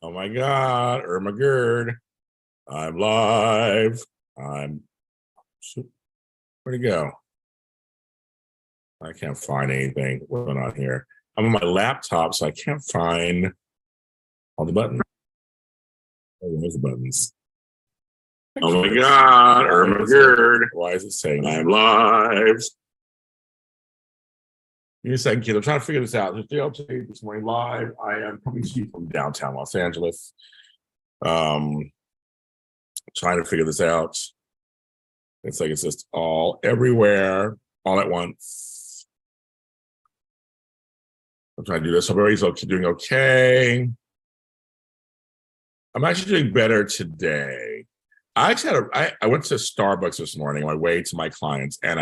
Oh my God, Irma Gerd. I'm live. Where'd he go? I can't find anything. What's going on here? I'm on my laptop, so I can't find all the buttons. Oh, there's the buttons. Oh my God, Irma Gerd. Why is it saying I'm live? Give me a second, kid. I'm trying to figure this out. There's JLJ this morning live. I am coming to you from downtown Los Angeles. Trying to figure this out. It's like it's just all everywhere, all at once. I'm trying to do this. So everybody's doing okay. I'm actually doing better today. I actually I went to Starbucks this morning on my way to my clients, and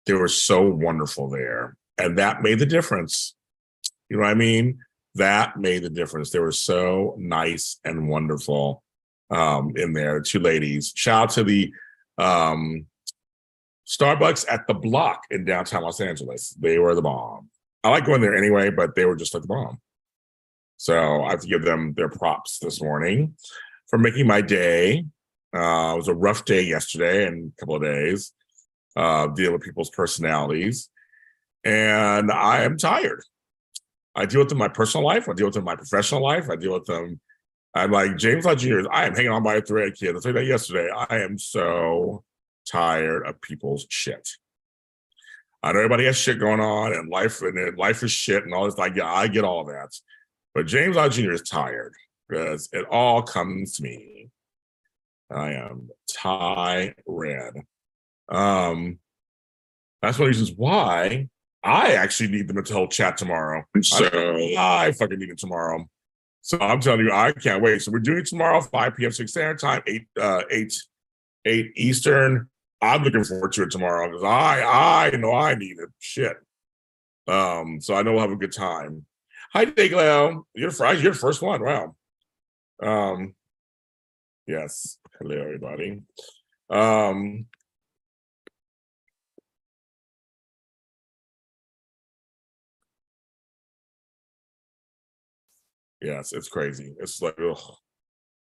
they were so wonderful there. And that made the difference. You know what I mean? That made the difference. They were so nice and wonderful in there, two ladies. Shout out to the Starbucks at the Block in downtown Los Angeles. They were the bomb. I like going there anyway, but they were just like the bomb. So I have to give them their props this morning for making my day. It was a rough day yesterday and a couple of days, dealing with people's personalities. And I am tired. I deal with them in my personal life. I deal with them in my professional life. I deal with them. I'm like James Lott Jr. I am hanging on by a thread, kid. I said that yesterday. I am so tired of people's shit. I know everybody has shit going on and life is shit and all this. Like, yeah, I get all of that. But James Lott Jr. is tired because it all comes to me. I am tired. That's one of the reasons why I actually need them to hold chat tomorrow. So I fucking need it tomorrow. So I'm telling you, I can't wait. So we're doing it tomorrow, 5 p.m. 6 Standard Time, 8 Eastern. I'm looking forward to it tomorrow because I know I need it. Shit. So I know we'll have a good time. Hi, Dagleo. You're the first one. Wow. Yes. Hello, everybody. Yes, it's crazy. It's like, ugh.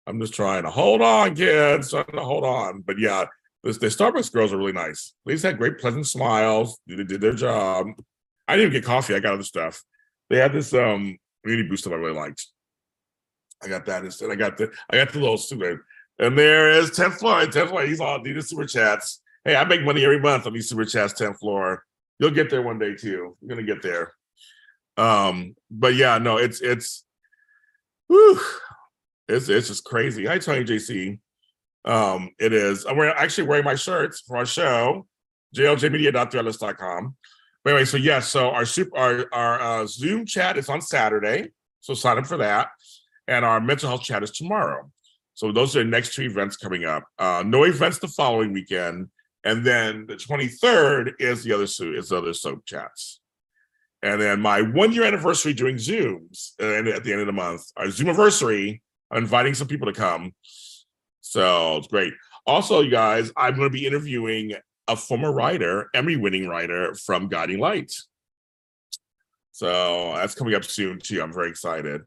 I'm just trying to hold on, kids. Trying to hold on. But yeah, the Starbucks girls are really nice. They just had great, pleasant smiles. They did their job. I didn't even get coffee. I got other stuff. They had this immunity boost stuff I really liked. I got that instead. I got the little super. And there is 10th floor. 10th floor. He's all needed super chats. Hey, I make money every month on these super chats. 10th floor. You'll get there one day too. You're gonna get there. But yeah, no, it's whew, it's just crazy. Hi, Tony JC. It is. I'm actually wearing my shirts for our show, jljmedia.threadless.com. But anyway, so yes, so our Zoom chat is on Saturday, so sign up for that, and our mental health chat is tomorrow. So those are the next two events coming up. No events the following weekend, and then the 23rd is the other soap chats. And then my 1-year anniversary doing Zooms at the end of the month, our Zoom-a-Versary. I'm inviting some people to come. So it's great. Also, you guys, I'm going to be interviewing a former writer, Emmy-winning writer from Guiding Light. So that's coming up soon too. I'm very excited.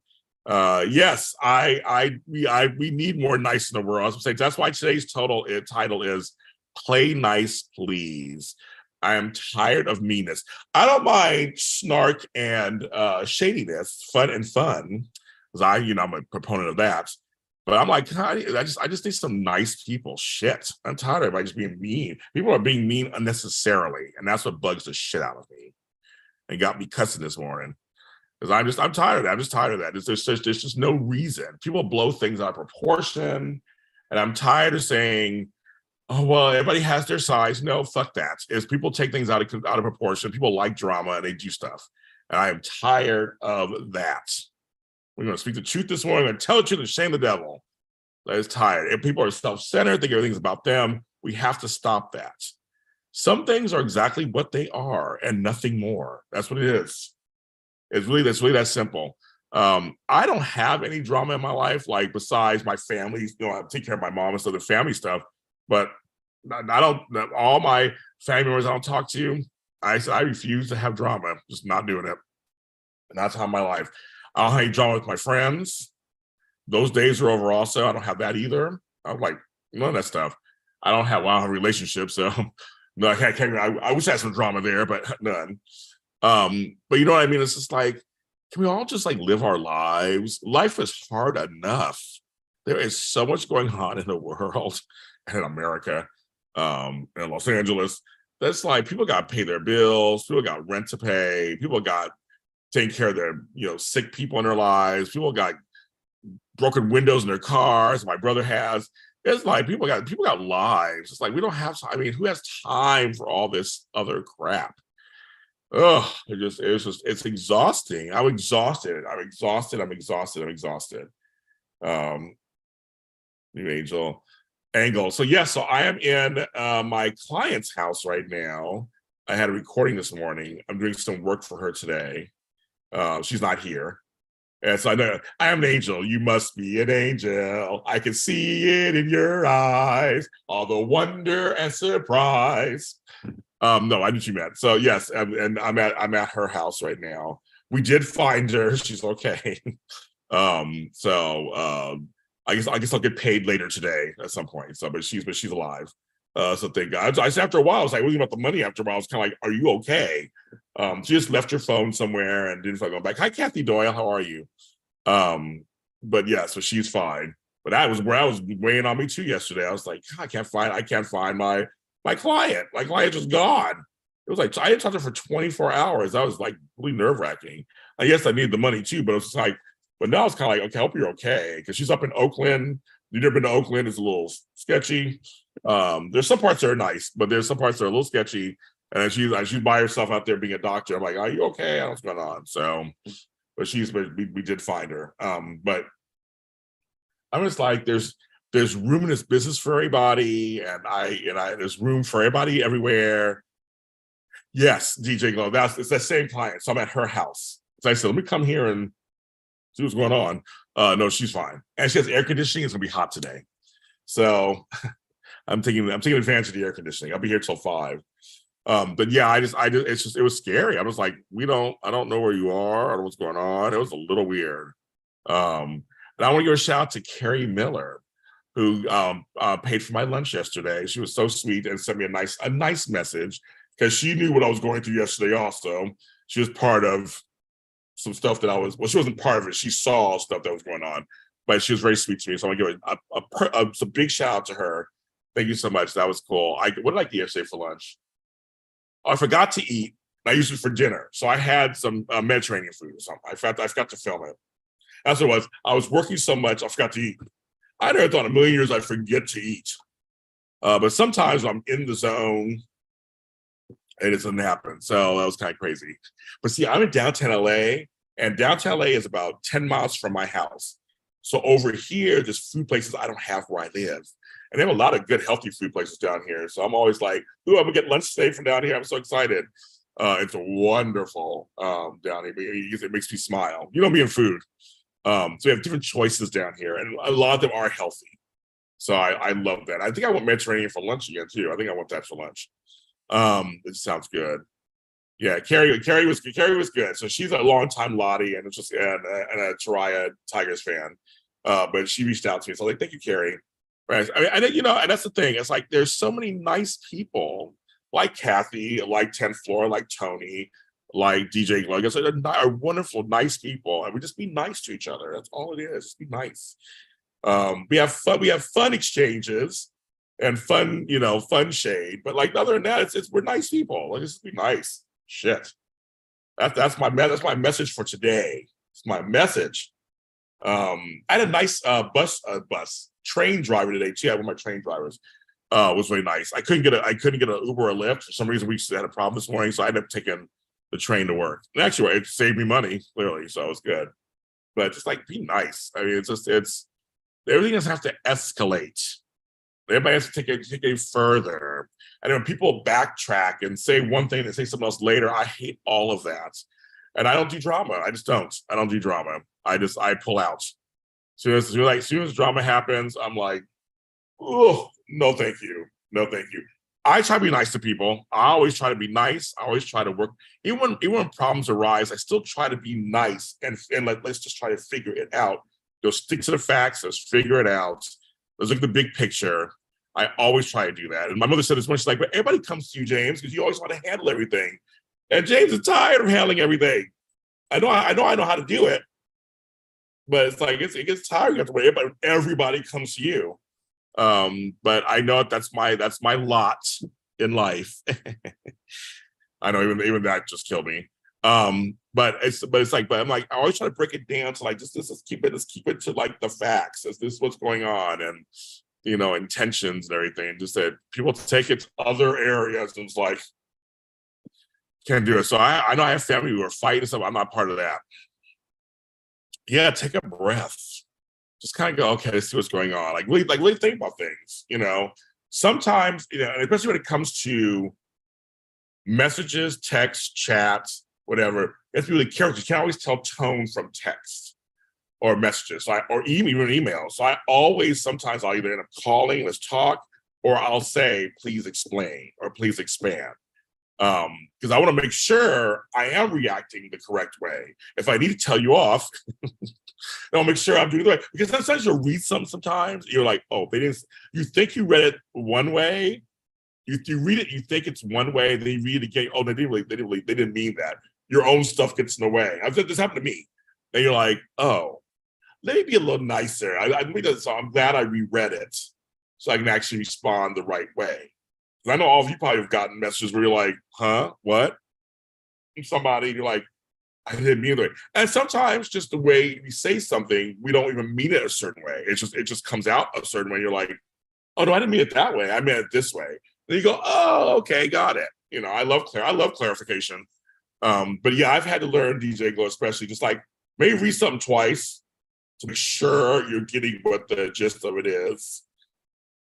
Yes, we need more nice in the world. I was saying that's why today's title is "Play Nice, Please." I am tired of meanness. I don't mind snark and shadiness, fun, because I'm a proponent of that. But I'm like, God, I just need some nice people. Shit, I'm tired of everybody just being mean. People are being mean unnecessarily, and that's what bugs the shit out of me, and got me cussing this morning. Because I'm tired of that. I'm just tired of that. There's just no reason. People blow things out of proportion, and I'm tired of saying, oh, well, everybody has their size. No, fuck that. Is people take things out of proportion. People like drama and they do stuff. And I am tired of that. We're going to speak the truth this morning. We're going to tell the truth and shame the devil. That is tired. If people are self-centered, think everything's about them, we have to stop that. Some things are exactly what they are and nothing more. That's what it is. It's really that simple. I don't have any drama in my life, like besides my family. I take care of my mom and stuff, the family stuff. But I don't. All my family members I don't talk to. I refuse to have drama. I'm just not doing it. And that's how my life. I don't have any drama with my friends. Those days are over also. I don't have that either. I'm like, none of that stuff. I don't have relationships, so no, I can't. I wish I had some drama there, but none. But you know what I mean? It's just like, can we all just like live our lives? Life is hard enough. There is so much going on in the world and in America, in Los Angeles. That's like people got to pay their bills, people got rent to pay, people got taking care of their, sick people in their lives, people got broken windows in their cars. My brother has. It's like people got lives. It's like we don't have time. I mean, who has time for all this other crap? Oh, it's exhausting. I'm exhausted. New angle. So yeah, so I am in my client's house right now. I had a recording this morning. I'm doing some work for her today. She's not here. And so I know I am an angel. You must be an angel. I can see it in your eyes, all the wonder and surprise. No, I knew you meant. So yes, and I'm at her house right now. We did find her. She's okay. I guess I'll get paid later today at some point. So, but she's alive. So thank God. I said after a while, I was like, what about the money? After a while, I was kind of like, are you okay? She just left her phone somewhere and didn't go back. Hi, Kathy Doyle. How are you? But yeah, so she's fine. But that was where I was weighing on me too yesterday. I was like, I can't find my client. My client was gone. It was like I didn't talk to her for 24 hours. That was like really nerve-wracking. I guess I needed the money too, but it was just like, but now it's kind of like, okay, I hope you're okay. Because she's up in Oakland. You've never been to Oakland, it's a little sketchy. There's some parts that are nice, but there's some parts that are a little sketchy. And she's by herself out there being a doctor. I'm like, are you okay? I don't know what's going on. So, but we did find her. But I'm just like, there's room in this business for everybody, and there's room for everybody everywhere. Yes, DJ Glow, it's that same client. So I'm at her house. So I said, let me come here and see what's going on. No, she's fine, and she has air conditioning. It's gonna be hot today, so I'm taking advantage of the air conditioning. I'll be here till 5. But yeah, it was scary. I was like, I don't know where you are. I don't know what's going on. It was a little weird. And I want to give a shout out to Carrie Miller, who paid for my lunch yesterday. She was so sweet and sent me a nice message because she knew what I was going through yesterday. Also, she was part of some stuff that she wasn't part of it. She saw stuff that was going on, but she was very sweet to me. So I'm gonna give a big shout out to her. Thank you so much. That was cool. What did I get yesterday for lunch? I forgot to eat. I used it for dinner. So I had some Mediterranean food or something. I forgot to film it. That's what it was. I was working so much, I forgot to eat. I never thought in a million years I'd forget to eat. But sometimes I'm in the zone and it doesn't happen. So that was kind of crazy. But see, I'm in downtown LA, and downtown LA is about 10 miles from my house. So over here, there's food places I don't have where I live. And they have a lot of good, healthy food places down here. So I'm always like, ooh, I'm gonna get lunch today from down here. I'm so excited. It's wonderful down here. It makes me smile. You know me in food. So we have different choices down here, and a lot of them are healthy. So I love that. I think I want Mediterranean for lunch again too. I think I want that for lunch. It sounds good. Yeah, Carrie was good. So she's a longtime Lottie and a Taraya Tigers fan. But she reached out to me. So I was like, thank you, Carrie. Right. I mean, and that's the thing. It's like there's so many nice people like Kathy, like 10th Floor, like Tony, like DJ Glug. It's are wonderful, nice people, and we just be nice to each other. That's all it is. Just be nice. We have fun exchanges and fun shade. But like other than that, we're nice people. Like just be nice. Shit. That's my message for today. It's my message. I had a nice train driver today too. I had one of my train drivers. Was really nice. I couldn't get an Uber or a Lyft. For some reason, we had a problem this morning, so I ended up taking the train to work. And actually, it saved me money, clearly, so it was good. But just like be nice. I mean, it's everything doesn't have to escalate. Everybody has to take it further. And when people backtrack and say one thing and say something else later, I hate all of that. And I don't do drama. I just don't. I don't do drama. I pull out. Soon as drama happens, I'm like, oh, no, thank you. No, thank you. I try to be nice to people. I always try to be nice. I always try to work. Even when problems arise, I still try to be nice and let's just try to figure it out. Stick to the facts. Let's figure it out. Let's look at the big picture. I always try to do that. And my mother said this when she's like, but everybody comes to you, James, because you always want to handle everything. And James is tired of handling everything. I know how to do it. But it's like it gets tiring after everybody comes to you. But I know that's my lot in life. I know even that just killed me. But I'm like I always try to break it down to like let's keep it to like the facts. This is what's going on, and intentions and everything. Just that people take it to other areas and it's like can't do it. So I know I have family who are fighting stuff. I'm not part of that. Yeah, take a breath. Just kind of go, okay, let's see what's going on. Like really think about things. Sometimes, and especially when it comes to messages, text, chats, whatever, you have to be really careful. You can't always tell tone from text or messages, or even emails. So sometimes I'll either end up calling, let's talk, or I'll say, please explain or please expand. Because I want to make sure I am reacting the correct way. If I need to tell you off, I'll make sure I'm doing it right. Because sometimes you'll read sometimes, you're like, oh, they didn't, you think you read it one way, you read it, you think it's one way, then you read it again, oh, they didn't mean that. Your own stuff gets in the way. This happened to me. And you're like, oh, let me be a little nicer. So I'm glad I reread it so I can actually respond the right way. I know all of you probably have gotten messages where you're like, huh, what? From somebody, you're like, I didn't mean it. And sometimes just the way we say something, we don't even mean it a certain way. It just comes out a certain way. You're like, oh, no, I didn't mean it that way. I meant it this way. Then you go, oh, okay, got it. I love clarification. But yeah, I've had to learn, DJ Glow, especially just like maybe read something twice to make sure you're getting what the gist of it is.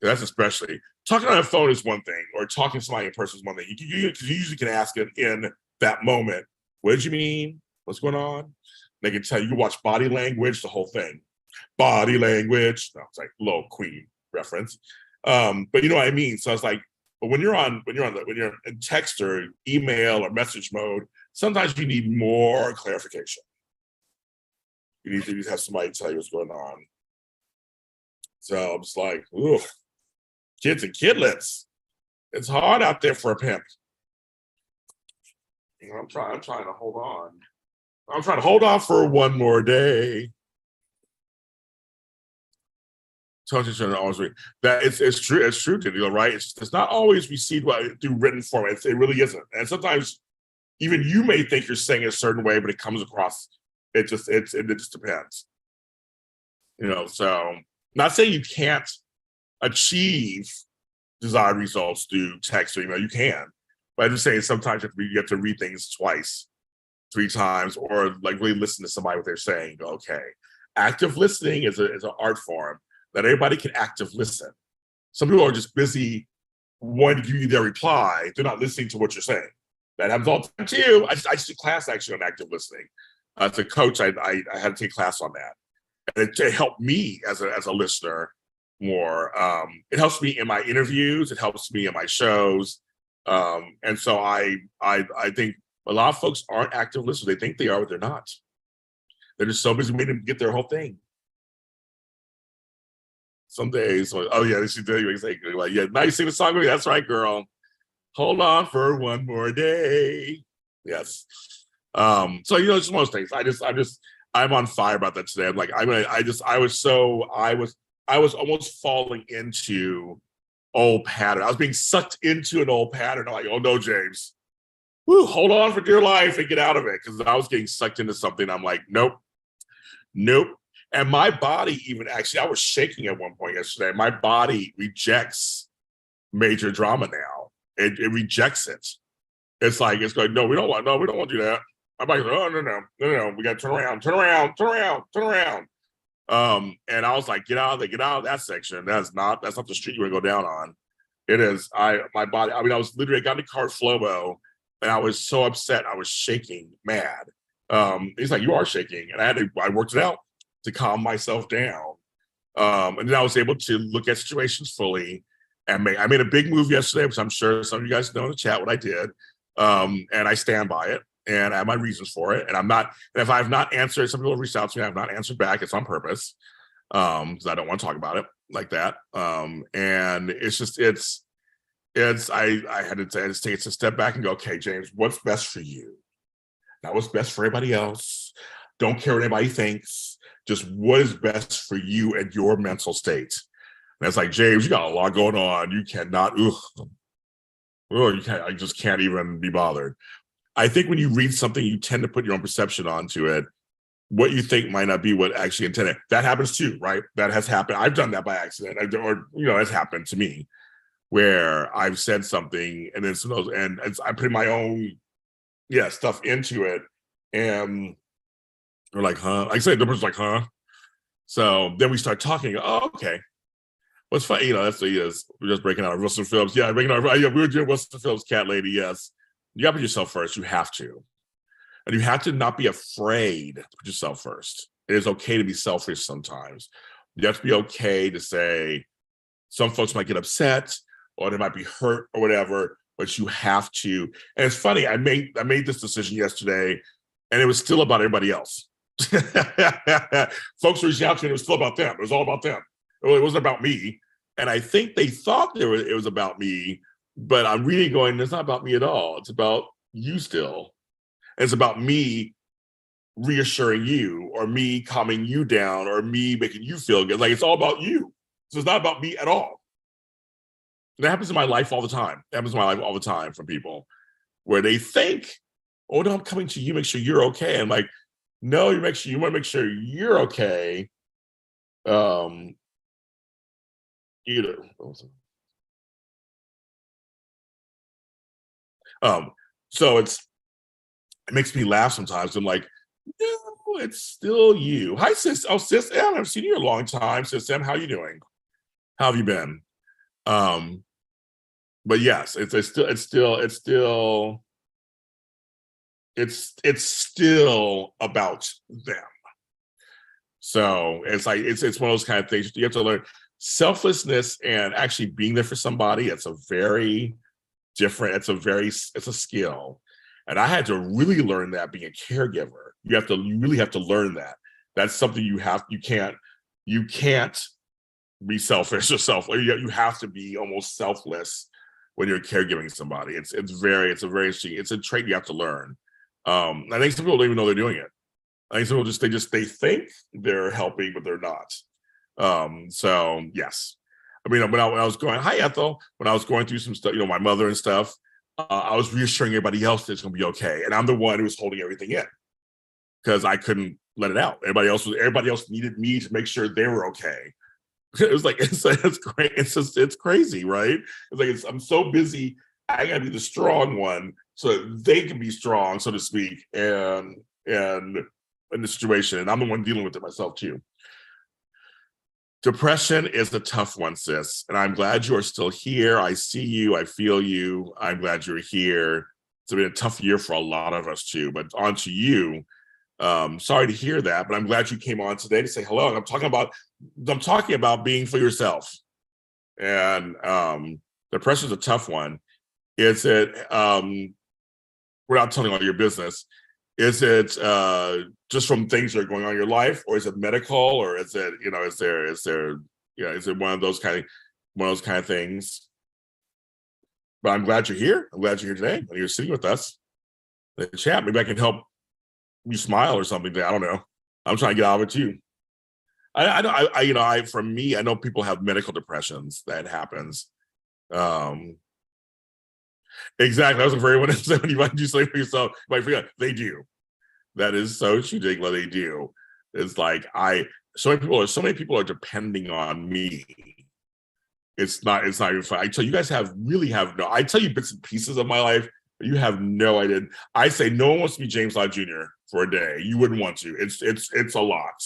That's especially talking on a phone is one thing, or talking to somebody in person is one thing. You usually can ask it in that moment. What did you mean? What's going on? They can tell you. You watch body language, the whole thing. Body language. No, it's like little Queen reference. But you know what I mean. So it's like, but when you're in text or email or message mode, sometimes you need more clarification. You need to have somebody tell you what's going on. So I'm just like, ooh. Kids and kidlets. It's hard out there for a pimp. I'm trying to hold on. I'm trying to hold on for one more day. Always read. That it's true. It's true, right? It's not always received through written form. It really isn't. And sometimes even you may think you're saying it a certain way, but it comes across. It just depends. So not saying you can't achieve desired results through text or email. You can, but I'm just saying sometimes you have to read things twice, 3 times, or like really listen to somebody what they're saying. Okay, active listening is an art form that everybody can active listen. Some people are just busy wanting to give you their reply. They're not listening to what you're saying. That happens all the time too. I took a class actually on active listening. As a coach, I had to take a class on that, and it helped me as a listener more. It helps me in my interviews. It helps me in my shows. And so I think a lot of folks aren't active listeners. They think they are, but they're not. They're just so busy waiting to get their whole thing. Some days, oh yeah, this is like, yeah, now you sing the song with me. That's right, girl. Hold on for one more day. Yes. So just most things. I'm on fire about that today. I'm like, I was almost falling into old pattern. I was being sucked into an old pattern. I'm like, oh no, James. Woo, hold on for dear life and get out of it. Because I was getting sucked into something. I'm like, nope. And my body I was shaking at one point yesterday. My body rejects major drama now. It rejects it. It's like, it's going, no, we don't want to do that. My body's like, oh, no. We got to turn around. And I was like, get out of that section. That's not the street you want to go down on. It is, my body, I was literally, I got in the car Flobo, and I was so upset. I was shaking, mad. He's like, you are shaking. And I worked it out to calm myself down. And then I was able to look at situations fully And I made a big move yesterday, which I'm sure some of you guys know in the chat what I did. And I stand by it, and I have my reasons for it. And I'm not, and if I have not answered, some people have reached out to me, I have not answered back. It's on purpose. Because I don't want to talk about it like that. And it's just, I had to take a step back and go, okay, James, what's best for you? Not what's best for everybody else. Don't care what anybody thinks. Just what is best for you and your mental state. And it's like, James, you got a lot going on. You cannot, you can't, I just can't even be bothered. I think when you read something, you tend to put your own perception onto it. What you think might not be what actually intended. That happens too, right? That has happened. I've done that by accident, it's happened to me where I've said something and then I put my own stuff into it, and we're like, huh? I say the person's like, huh? So then we start talking. Oh, okay. What's funny? That's we're just breaking out of Wilson Phillips. Yeah, we were doing Wilson Phillips, Cat Lady. Yes, you got to put yourself first. You have to. And you have to not be afraid to put yourself first. It is okay to be selfish sometimes. You have to be okay to say, some folks might get upset or they might be hurt or whatever, but you have to. And it's funny, I made this decision yesterday, and it was still about everybody else. Folks reaching out to me, it was still about them. It was all about them. It wasn't about me. And I think they thought it was about me, but I'm reading going, it's not about me at all. It's about you still. It's about me reassuring you, or me calming you down, or me making you feel good. Like, it's all about you. So it's not about me at all. And that happens in my life all the time. It happens in my life all the time from people where they think, oh, no, I'm coming to you, make sure you're okay. And like, no, you want to make sure you're okay. So it makes me laugh sometimes. I'm like, no, it's still you. Hi, sis. Oh, sis M, I've seen you a long time. Sis M, how you doing? How have you been? But yes, it's still about them. So it's like it's one of those kind of things you have to learn. Selflessness and actually being there for somebody, it's a very different, it's a skill. And I had to really learn that being a caregiver. You really have to learn that. That's something you can't be selfish or you have to be almost selfless when you're caregiving somebody. It's a very interesting, it's a trait you have to learn. I think some people don't even know they're doing it. I think some people they think they're helping, but they're not. So yes. I mean, when I was going, hi Ethel, when I was going through some stuff, my mother and stuff, I was reassuring everybody else that it's gonna be okay. And I'm the one who was holding everything in because I couldn't let it out. Everybody else needed me to make sure they were okay. It was like, it's great. It's crazy, right? It's like, I'm so busy. I gotta be the strong one so that they can be strong, so to speak, and in the situation. And I'm the one dealing with it myself too. Depression is a tough one, sis. And I'm glad you are still here. I see you. I feel you. I'm glad you're here. It's been a tough year for a lot of us too, but on to you. Sorry to hear that, but I'm glad you came on today to say hello. And I'm talking about being for yourself. And depression is a tough one. Is it, without telling all your business, is it just from things that are going on in your life, or is it medical, or is it, is it one of those kind of things? But I'm glad you're here. I'm glad you're here today. And you're sitting with us in the chat. Maybe I can help you smile or something. I don't know. I'm trying to get out of it too. For me, I know people have medical depressions. That happens. Exactly. That was a very one when you might do something for yourself. You might forget. They do. That is so true, Digla. They do. It's like so many people are depending on me. It's not even fun. I tell you guys I tell you bits and pieces of my life, but you have no idea. I say no one wants to be James Lott Jr. for a day. You wouldn't want to. It's a lot.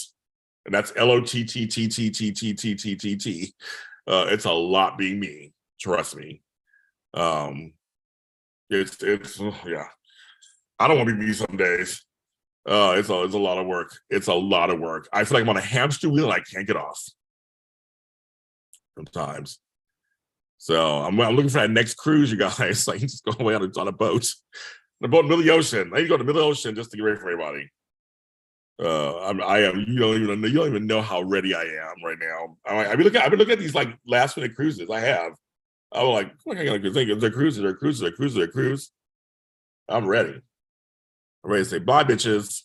And that's LOTTTTTTTTTT. It's a lot being me. Trust me. It's yeah. I don't want to be me some days. It's a lot of work. It's a lot of work. I feel like I'm on a hamster wheel and I can't get off sometimes. So I'm looking for that next cruise, you guys. Like, just go away on a boat. The boat in the middle of the ocean. I need to go to the middle of the ocean just to get ready for everybody. I am. You don't even know how ready I am right now. I've been looking at these like last minute cruises. I have. I was like, what am I gonna think? They're cruises. They're cruises. They're cruises. They're cruise. I'm ready. I'm ready to say bye, bitches.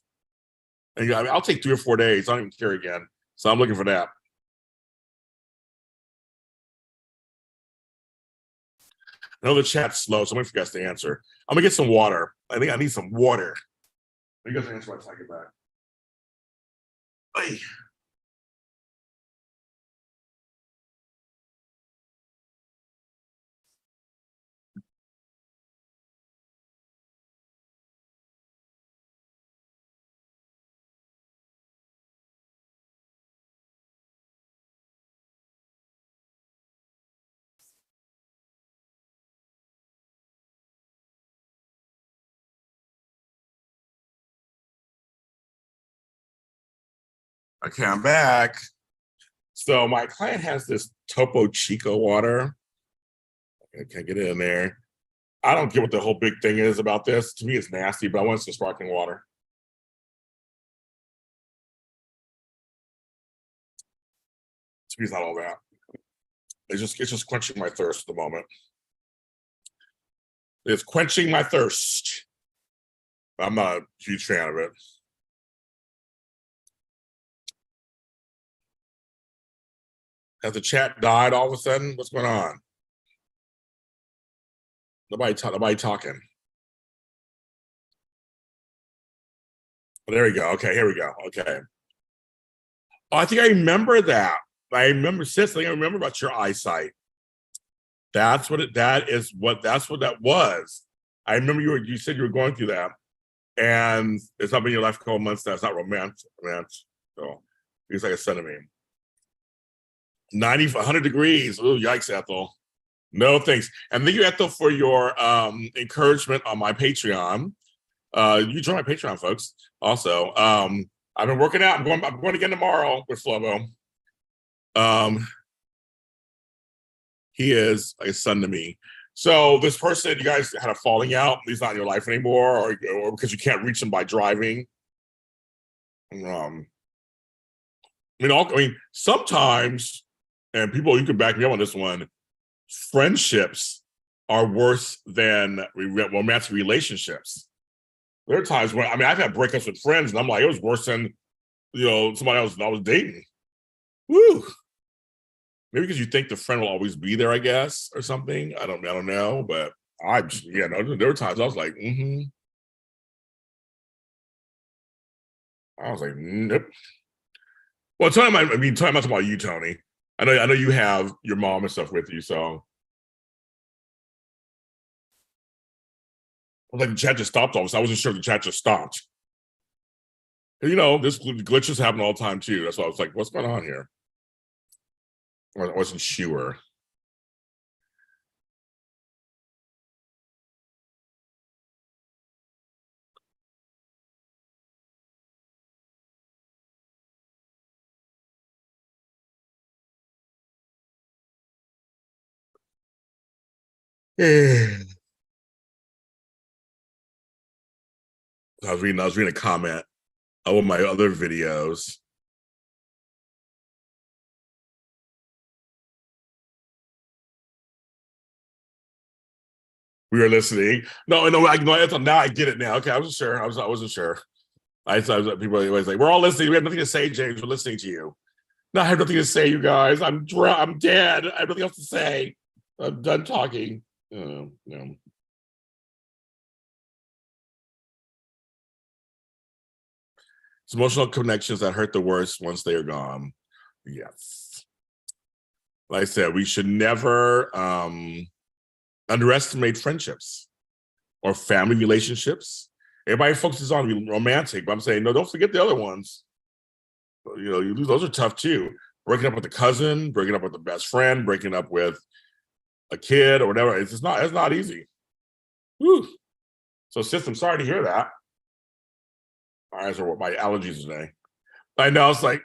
And I'll take 3 or 4 days. I don't even care again. So I'm looking for that. I know the chat's slow, so I'm waiting for you guys to answer. I'm gonna get some water. I think I need some water. You guys answer once I get back. Hey. Okay, I'm back. So my client has this Topo Chico water. I can't get it in there. I don't get what the whole big thing is about this. To me, it's nasty, but I want some sparkling water. To me, it's not all that. It's just quenching my thirst at the moment. It's quenching my thirst. I'm not a huge fan of it. Has the chat died all of a sudden? What's going on? Nobody talking. Oh, there we go. Okay, here we go. Okay. Oh, I think I remember that. I remember, sis. I remember about your eyesight. That's what that was. I remember you said you were going through that, and it's not been your life a couple months. That's not romantic. So it's like a son of me. 100 degrees. Oh, yikes, Ethel. No thanks. And thank you, Ethel, for your encouragement on my Patreon. You join my Patreon, folks. Also, I've been working out. I'm going again tomorrow with Flobo. He is a son to me. So this person, you guys had a falling out. He's not in your life anymore, or because you can't reach him by driving. I mean, sometimes, and people, you can back me up on this one. Friendships are worse than romantic relationships. There are times when, I mean, I've had breakups with friends, and I'm like, it was worse than, somebody else I was dating. Woo. Maybe because you think the friend will always be there, I guess, or something. I don't know, but there were times I was like, I was like, nope. Well, talking about you, Tony. I know you have your mom and stuff with you, so. Like the chat just stopped all of a sudden. I wasn't sure the chat just stopped. This glitches happen all the time too. That's why I was like, what's going on here? I wasn't sure. I was reading a comment of one of my other videos. We were listening. No, now I get it now. Okay, I wasn't sure. I wasn't sure. I was people always like, we're all listening. We have nothing to say, James. We're listening to you. No, I have nothing to say, you guys. I'm dead. I have nothing else to say. I'm done talking. No. It's emotional connections that hurt the worst once they are gone. Yes. Like I said, we should never underestimate friendships or family relationships. Everybody focuses on romantic, but I'm saying, no, don't forget the other ones. Those are tough too. Breaking up with a cousin, breaking up with the best friend, breaking up with a kid or whatever. It's not easy. Whew. So, sis, I'm sorry to hear that. My eyes are my allergies today. I know. It's like,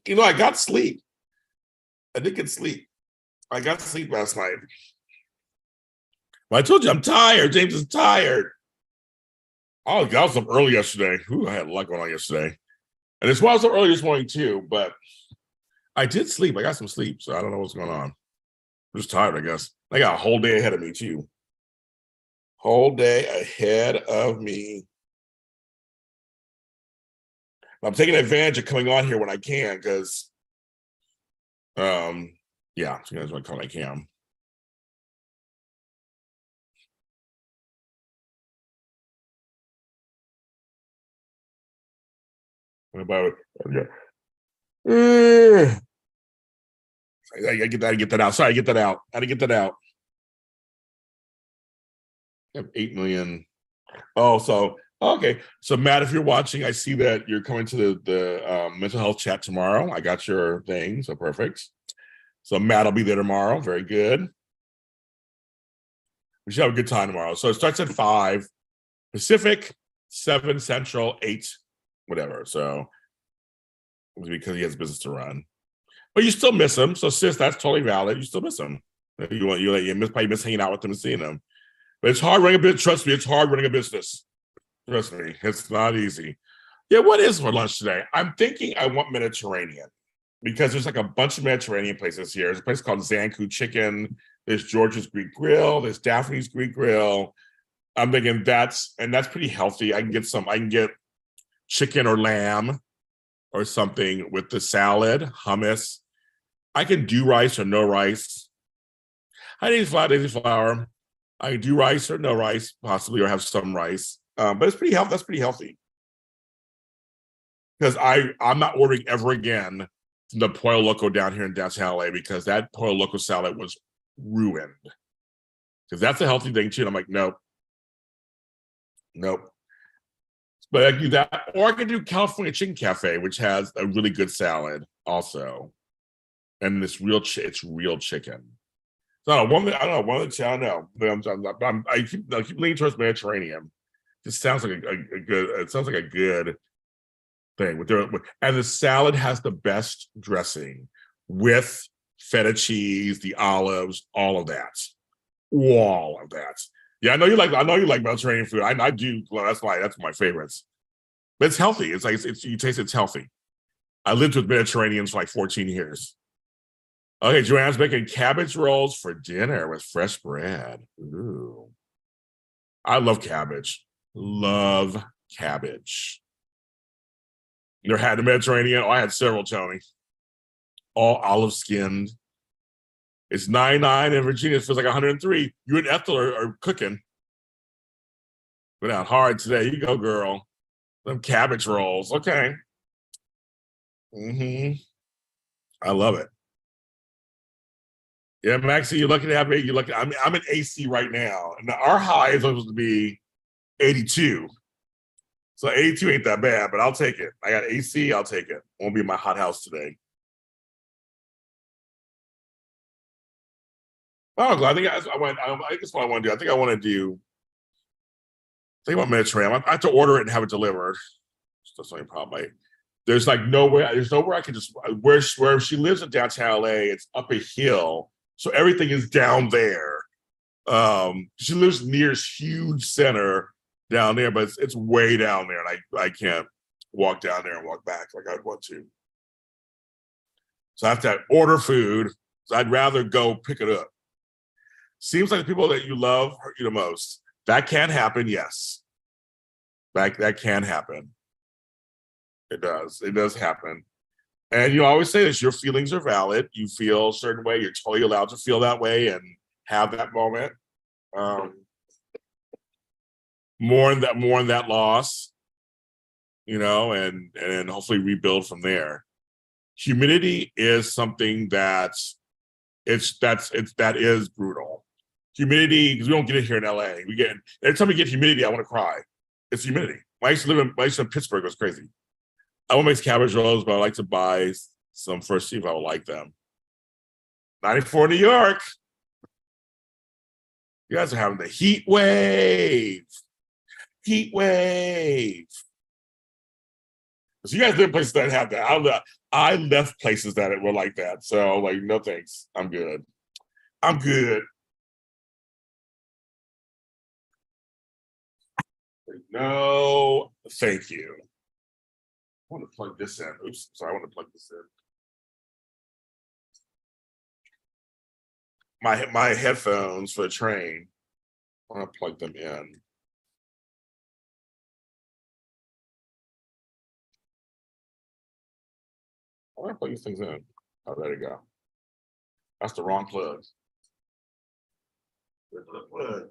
I got sleep. I did get sleep. I got to sleep last night. Well, I told you I'm tired. James is tired. Oh, I was up early yesterday. Ooh, I had a lot going on yesterday. And it's why I was up early this morning too, but I did sleep. I got some sleep, so I don't know what's going on. I'm just tired, I guess. I got a whole day ahead of me too. Whole day ahead of me. I'm taking advantage of coming on here when I can because, yeah, so that's what I can. About I get that out. Sorry, I get that out. How to get that out? I have 8 million. Oh, so okay. So Matt, if you're watching, I see that you're coming to the mental health chat tomorrow. I got your thing, so perfect. So Matt will be there tomorrow. Very good. We should have a good time tomorrow. So it starts at 5 Pacific, 7 Central, 8 whatever. So because he has business to run, but you still miss him. So sis, that's totally valid. You still miss him. You probably miss hanging out with him and seeing him. But it's hard running a business. Trust me, it's hard running a business. Trust me, it's not easy. Yeah, what is for lunch today? I'm thinking I want Mediterranean because there's like a bunch of Mediterranean places here. There's a place called Zanku Chicken. There's George's Greek Grill. There's Daphne's Greek Grill. I'm thinking that's pretty healthy. I can get chicken or lamb or something with the salad, hummus. I can do rice or no rice. I need flour. I can do rice or no rice, possibly, or have some rice. But it's pretty healthy. That's pretty healthy. Because I'm not ordering ever again from the Pollo Loco down here in downtown LA because that Pollo Loco salad was ruined. Because that's a healthy thing too. And I'm like, nope. But I can do that, or I can do California Chicken Cafe, which has a really good salad also, and it's real chicken. So I don't know. I don't know. But I keep leaning towards Mediterranean. Just sounds like a good. It sounds like a good thing. And the salad has the best dressing with feta cheese, the olives, all of that. Yeah, I know you like Mediterranean food. I do. Well, that's my favorites. But it's healthy. It's like you taste it's healthy. I lived with Mediterraneans for like 14 years. Okay, Joanne's making cabbage rolls for dinner with fresh bread. Ooh. I love cabbage. Love cabbage. You ever had the Mediterranean? Oh, I had several, Tony. All olive skinned. It's 99 in Virginia. It feels like 103. You and Ethel are cooking. Went out hard today. You go, girl. Them cabbage rolls. Okay. I love it. Yeah, Maxie, you're lucky to have me. You're lucky. I'm in AC right now. And our high is supposed to be 82. So 82 ain't that bad, but I'll take it. I got AC, I'll take it. Won't be in my hot house today. Oh, I think I guess what I want to do. I think I want Mediterranean. I have to order it and have it delivered. That's the only problem. There's nowhere I can just where she lives in downtown LA, it's up a hill. So everything is down there. She lives near a huge center down there, but it's way down there, and I can't walk down there and walk back like I'd want to. So I have to order food. So I'd rather go pick it up. Seems like the people that you love hurt you the most. That can happen, yes. That can happen. It does. It does happen. And you always say this, your feelings are valid. You feel a certain way. You're totally allowed to feel that way and have that moment. Mourn that loss, and hopefully rebuild from there. Humidity is something that is brutal. Humidity, because we don't get it here in LA. Every time we get humidity, I want to cry. It's humidity. I used to live in Pittsburgh. It was crazy. I won't make cabbage rolls, but I like to buy some first, see if I would like them. 94 New York. You guys are having the heat wave. Heat wave. So you guys live in places that have that. I left places that were like that. So no thanks. I'm good. I'm good. No, thank you. I want to plug this in. Oops, sorry, I want to plug this in. My headphones for the train. I want to plug them in. I want to plug these things in. Oh, there you go. That's the wrong plug. Where's the plug?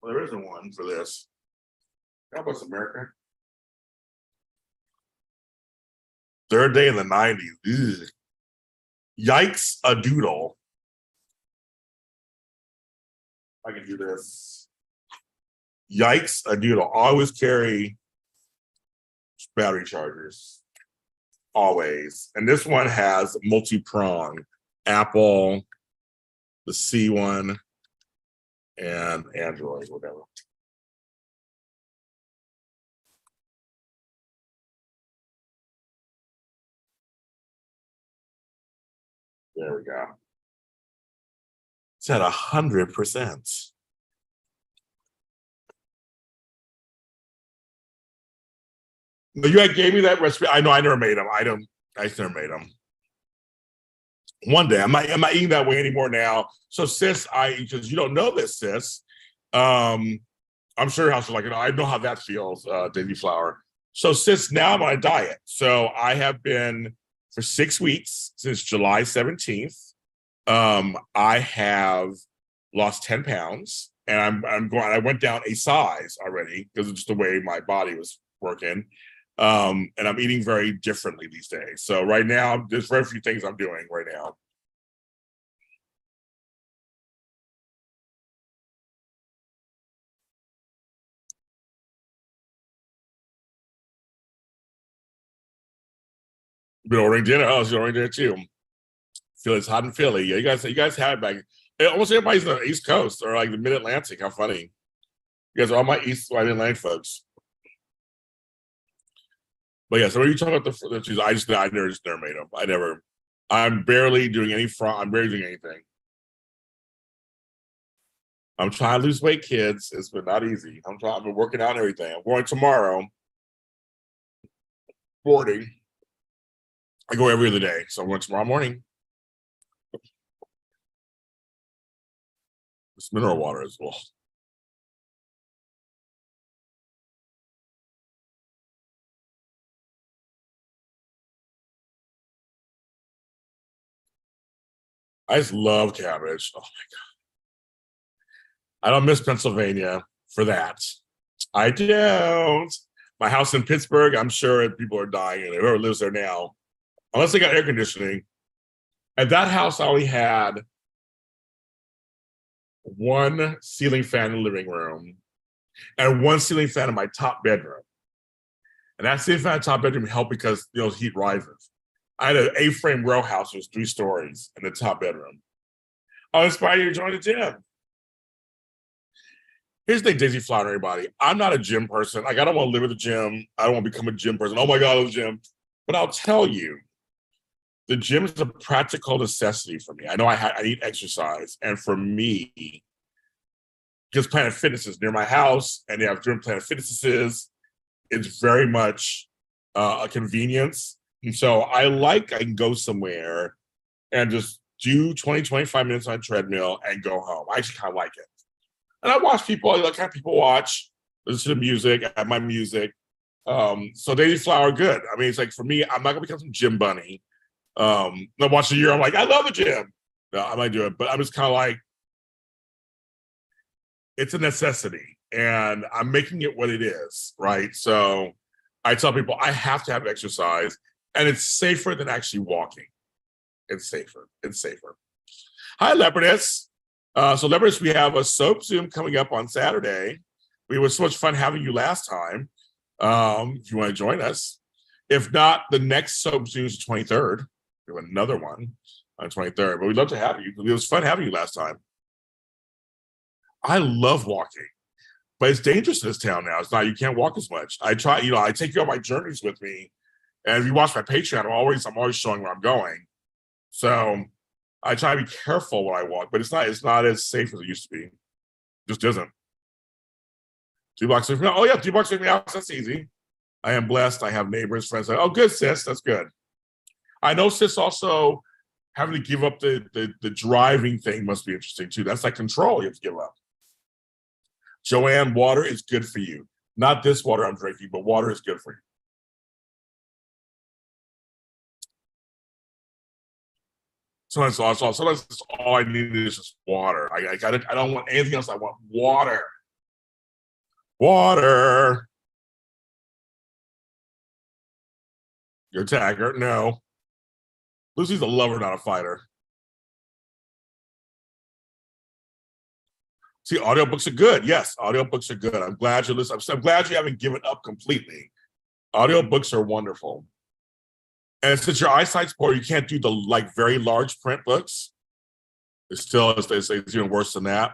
Well, there isn't one for this. God bless America. Third day in the 90s. Ugh. Yikes a doodle. I can do this. Yikes a doodle. Always carry battery chargers. Always. And this one has multi-prong. Apple, the C one, and Android, whatever. There we go. It's at 100%. No, you gave me that recipe. I know I never made them. I never made them. One day, I'm not eating that way anymore now. So sis, because you don't know this, sis. I'm sure your house is like, I know how that feels, Daisy Flower. So sis, now I'm on a diet. So I have been for 6 weeks since July 17th. I have lost 10 pounds and I went down a size already because of just the way my body was working. And I'm eating very differently these days. So right now, there's very few things I'm doing right now. Been ordering dinner. Oh, she's ordering dinner too. Feel it's hot in Philly. Yeah, you guys have it back. Almost everybody's on the East Coast or like the Mid Atlantic. How funny! You guys are all my Mid-Atlantic folks. But yeah, so what are you talking about the cheese? I never made them. I'm barely doing any I'm barely doing anything. I'm trying to lose weight, kids. It's been not easy. I've been working out and everything. I'm going tomorrow. Boarding. I go every other day. So I'm going tomorrow morning. This mineral water as well. I just love cabbage. Oh my God. I don't miss Pennsylvania for that. I don't. My house in Pittsburgh, I'm sure people are dying and whoever lives there now, unless they got air conditioning. At that house, I only had one ceiling fan in the living room and one ceiling fan in my top bedroom. And that ceiling fan in the top bedroom helped because heat rises. I had an A-frame row house, it was 3 stories in the top bedroom. I'll inspire you to join the gym. Here's the thing, Daisy Flower, everybody. I'm not a gym person. Like, I don't want to live at the gym. I don't want to become a gym person. Oh my God, I love the gym. But I'll tell you, the gym is a practical necessity for me. I know I need exercise. And for me, because Planet Fitness is near my house and they have different Planet Fitnesses, it's very much a convenience. And so I can go somewhere and just do 20, 25 minutes on a treadmill and go home. I actually kind of like it. And I watch people, I kind of people watch, listen to the music, I have my music. So Daisy Flower, good. I mean, it's like for me, I'm not gonna become some gym bunny. I watch a year, I'm like, I love the gym. No, I might do it, but I'm just kind of like, it's a necessity and I'm making it what it is, right? So I tell people I have to have exercise and it's safer than actually walking. It's safer. Hi, Leopardess. So Leopardess, we have a soap Zoom coming up on Saturday. We had so much fun having you last time. If you want to join us. If not, the next soap Zoom is the 23rd. We have another one on the 23rd, but we'd love to have you. It was fun having you last time. I love walking, but it's dangerous in this town now. It's not, you can't walk as much. I try, I take you on my journeys with me. And if you watch my Patreon, I'm always showing where I'm going. So I try to be careful when I walk, but it's not as safe as it used to be. It just isn't. 2 blocks away from me. Oh yeah, 2 blocks away from my house. That's easy. I am blessed. I have neighbors, friends. Oh, good, sis. That's good. I know, sis, also having to give up the driving thing must be interesting too. That's like control you have to give up. Joanne, water is good for you. Not this water I'm drinking, but water is good for you. Sometimes all I need is just water. I don't want anything else. I want water. Water. You're a tagger. No. Lucy's a lover, not a fighter. See, audiobooks are good. Yes, audiobooks are good. I'm glad you're listening. I'm glad you haven't given up completely. Audiobooks are wonderful. And since your eyesight's poor, you can't do the like very large print books. It's even worse than that.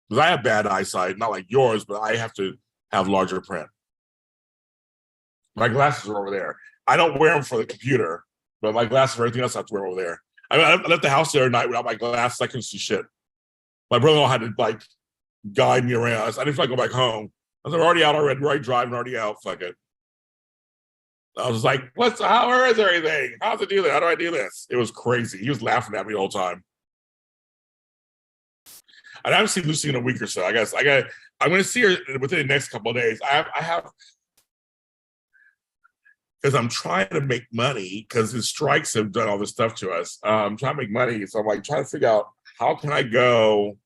Because I have bad eyesight, not like yours, but I have to have larger print. My glasses are over there. I don't wear them for the computer, but my glasses for everything else I have to wear over there. I left the house the other night without my glasses. I couldn't see shit. My brother-in-law had to like guide me around. I didn't feel like go back home. I was already out already, right driving, already out. Fuck it. I was like, where is everything? How to do that? How do I do this? It was crazy. He was laughing at me the whole time. I haven't seen Lucy in a week or so. I'm going to see her within the next couple of days. I have, because I'm trying to make money because the strikes have done all this stuff to us. I'm trying to make money. So I'm like trying to figure out how can I go.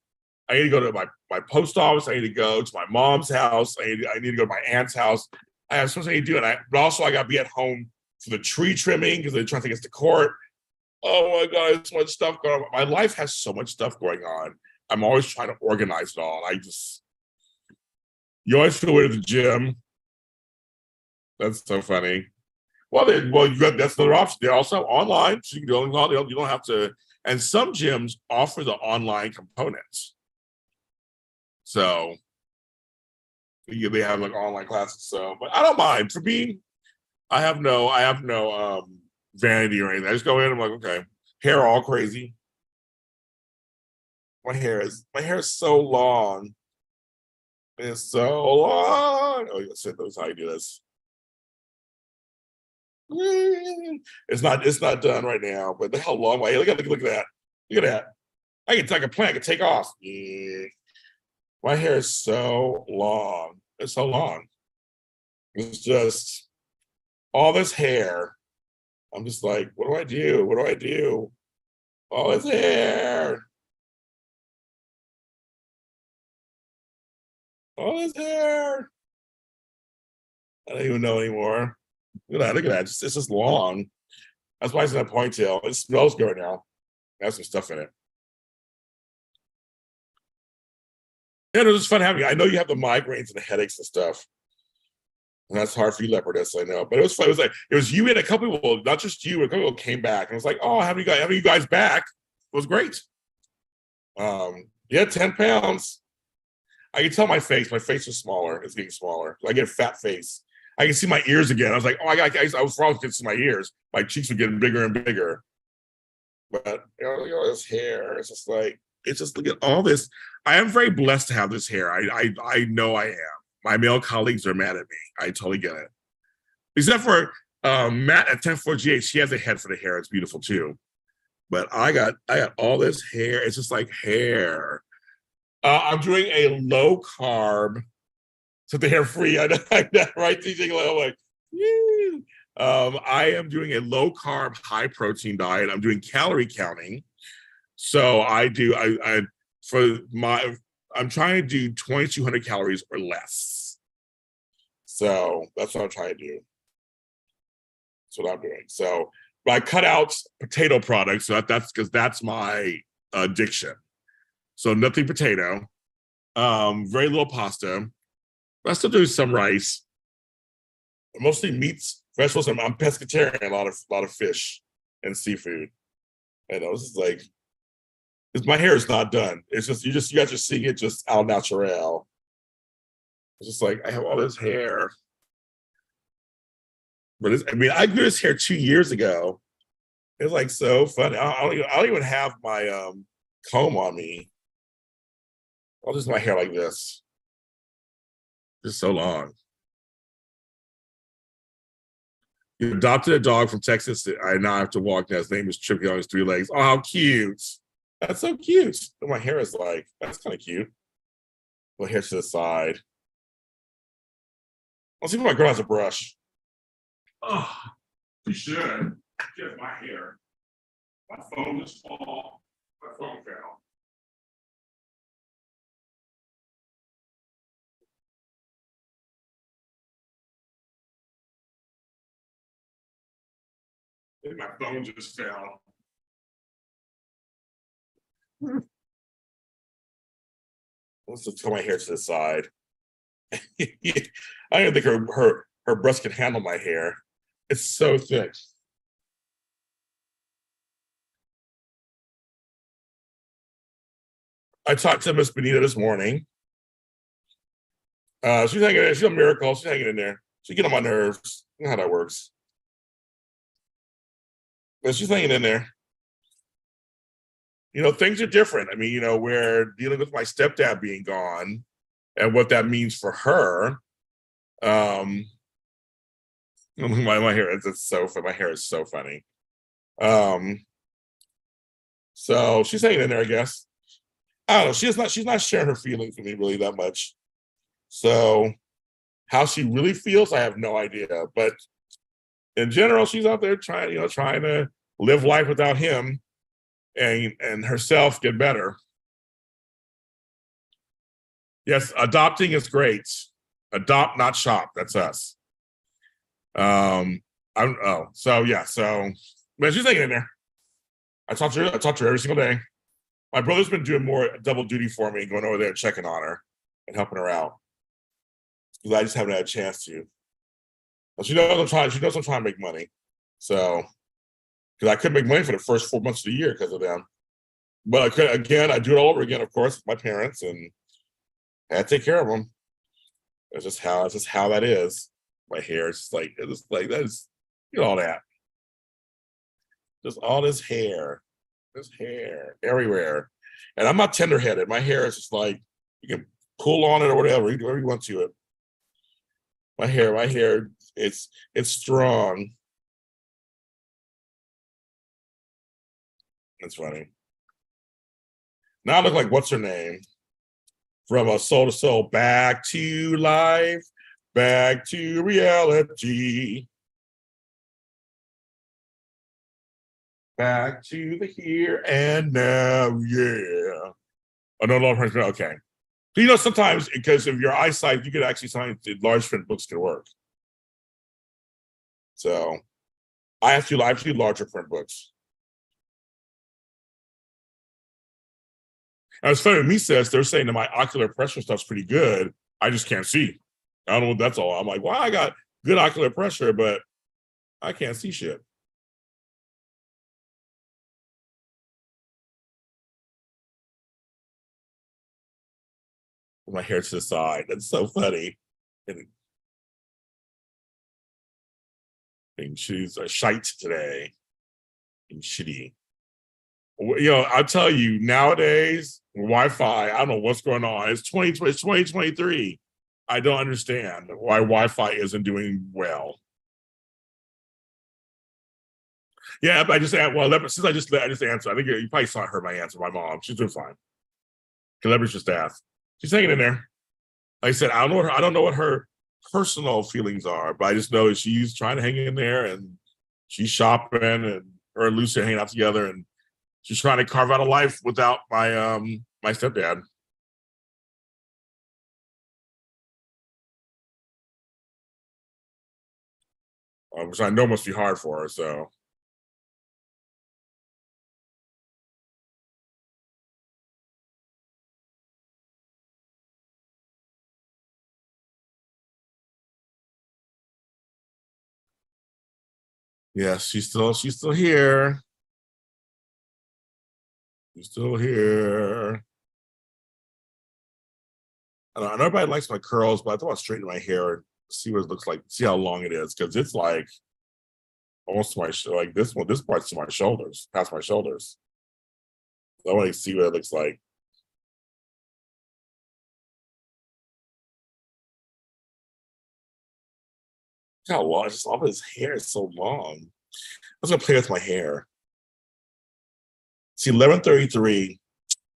I need to go to my post office. I need to go to my mom's house. I need to go to my aunt's house. I have something to do. But also I got to be at home for the tree trimming because they're trying to take us to court. Oh my God, there's so much stuff going on. My life has so much stuff going on. I'm always trying to organize it all. You always feel weird at the gym. That's so funny. Well, that's another option. They're also online, so you can do it online. You don't have to. And some gyms offer the online components. So they have like online classes. So, but I don't mind. For me, I have no vanity or anything. I just go in. I'm like, okay, hair all crazy. My hair is so long. It's so long. Oh, you said those how you do this. It's not done right now, but how long my hair. Look at that. Look at that. I can plan, I can take off. Yeah. My hair is so long. It's so long. It's just all this hair. I'm just like, what do I do? What do I do? All this hair. All this hair. I don't even know anymore. Look at that. It's just long. That's why it's in a ponytail. It smells good right now. It has some stuff in it. Yeah, it was just fun having you. I know you have the migraines and the headaches and stuff. And that's hard for you, leopardess, I know. But it was fun. It was you and a couple people, not just you, a couple people came back. And it was like, oh, having you guys back was great. Yeah, 10 pounds. I can tell my face is smaller. It's getting smaller. I get a fat face. I can see my ears again. I was like, oh, I was probably to see my ears. My cheeks were getting bigger and bigger. But look at all this hair. It's just look at all this. I am very blessed to have this hair. I know I am. My male colleagues are mad at me. I totally get it. Except for Matt at 10-4GH, he has a head for the hair. It's beautiful too. But I got all this hair. It's just like hair. I'm doing a low carb, so the hair free. I know, right? I'm like, woo. I am doing a low carb, high protein diet. I'm doing calorie counting. So I'm trying to do 2,200 calories or less. So that's what I'm trying to do. That's what I'm doing. So, but I cut out potato products. So that's because that's my addiction. So nothing potato, very little pasta. But I still do some rice. Mostly meats, vegetables. I'm pescatarian. A lot of fish and seafood. I know this is like. My hair is not done. It's just you guys are seeing it just al natural. It's just like I have all this hair, but I grew this hair 2 years ago, It's like so funny. I don't even have my comb on me. I'll just my hair like this. It's so long. You adopted a dog from Texas. I now have to walk now. His name is Chippy on his 3 legs. Oh, how cute. That's so cute. And my hair is like, that's kind of cute. My hair to the side. I'll see if my girl has a brush. Oh, she should. Get my hair. My phone is fall. My phone fell. And my phone just fell. Let's just put my hair to the side. I don't think her breast can handle my hair. It's so thick. I talked to Miss Benita this morning. She's hanging in there. She's a miracle. She's hanging in there. She get on my nerves. You know how that works. But she's hanging in there. You know, things are different. I mean, you know, we're dealing with my stepdad being gone and what that means for her. My hair is so funny. My hair is so funny. So she's hanging in there, I guess. I don't know. She's not sharing her feelings with me really that much. So how she really feels, I have no idea. But in general, she's out there trying to live life without him and herself get better. Yes, adopting is great. Adopt, not shop. That's us. I don't know. So yeah, but she's hanging in there. I talk to her every single day. My brother's been doing more double duty for me, going over there and checking on her and helping her out. Because I just haven't had a chance to. But she knows I'm trying to make money. So because I couldn't make money for the first 4 months of the year because of them. But I could again, I do it all over again, of course, with my parents, and I had to take care of them. It's just how that is. My hair is like that is, you know, all that. Just all this hair everywhere. And I'm not tender-headed. My hair is just like, you can pull on it or whatever, you do whatever you want to it. My hair, it's strong. It's funny. Now I look like, what's her name? From a Soul to Soul, back to life, back to reality. Back to the here and now, yeah. Oh, no longer, okay. So, you know, sometimes, because of your eyesight, you could actually find large print books can work. So I have to larger print books. And it's funny, me says they're saying that my ocular pressure stuff's pretty good. I just can't see. I don't know what that's all. I'm like, well, I got good ocular pressure, but I can't see shit. My hair to the side. That's so funny. And she's a shite today. And shitty. You know, I'll tell you, nowadays, Wi-Fi, I don't know what's going on. It's 2023. I don't understand why Wi-Fi isn't doing well. Yeah, I just since I just answered. I think you probably saw her my answer. My mom, she's doing fine. Celebrity's just asked. She's hanging in there. Like I said, I don't know what her personal feelings are, but I just know that she's trying to hang in there, and she's shopping, and her and Lucy are hanging out together, and she's trying to carve out a life without my my stepdad. Which I know must be hard for her. So yes, she's still here. She's still here. I know everybody likes my curls, but I thought I'd straighten my hair and see what it looks like, see how long it is, because it's like almost to my like this one. This part's to my shoulders, past my shoulders. I want to see what it looks like. Look how long, just all his hair is so long. I was gonna play with my hair. See, 11:33.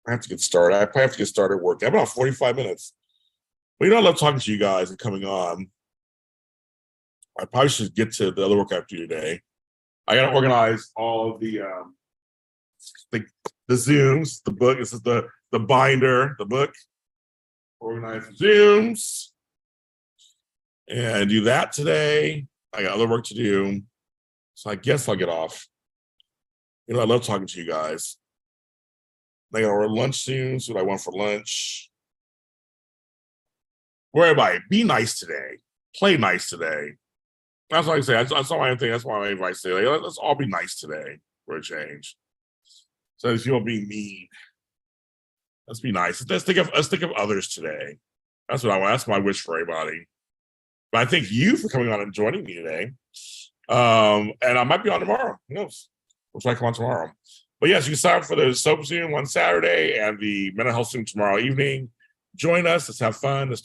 I have to get started. I probably have to get started working. I have about 45 minutes. But you know, I love talking to you guys and coming on. I probably should get to the other work I have to do today. I got to organize all of the Zooms, the book. This is the binder, the book. Organize the Zooms and do that today. I got other work to do, so I guess I'll get off. You know, I love talking to you guys. I got to order lunch soon. See what I want for lunch. Where everybody, be nice today. Play nice today. That's what I say. That's all I think. That's why I advice say. Like, let's all be nice today for a change. So if you don't be mean, let's be nice. Let's think of others today. That's what I want. That's my wish for everybody. But I thank you for coming on and joining me today. And I might be on tomorrow. Who knows? We'll try to come on tomorrow. But yes, you can sign up for the Soap Zoom on Saturday and the mental health Zoom tomorrow evening. Join us. Let's have fun. Let's